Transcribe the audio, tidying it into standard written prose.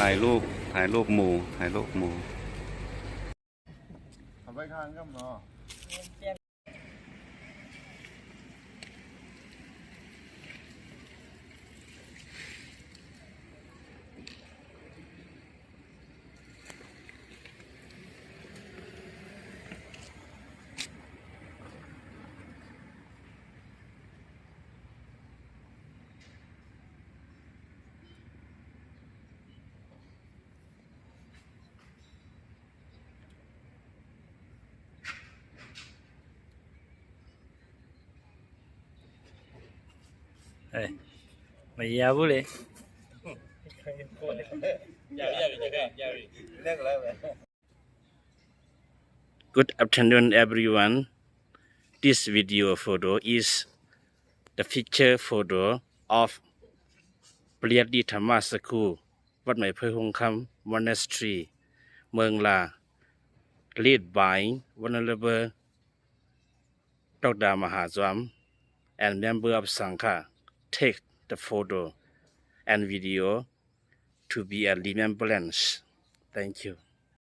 ถ่ายรูปหมู่เอาไปข้างกํเนาะไม่ยาวเลย Good afternoon everyone. This video photo is the picture photo of Priyadi Dhamma School วัดใหม่เผยหงคำ Monastery เมืองลา lead by Venerable Dr. Mahazwam and member of Sangha take the photo and video to be a remembrance. Thank you.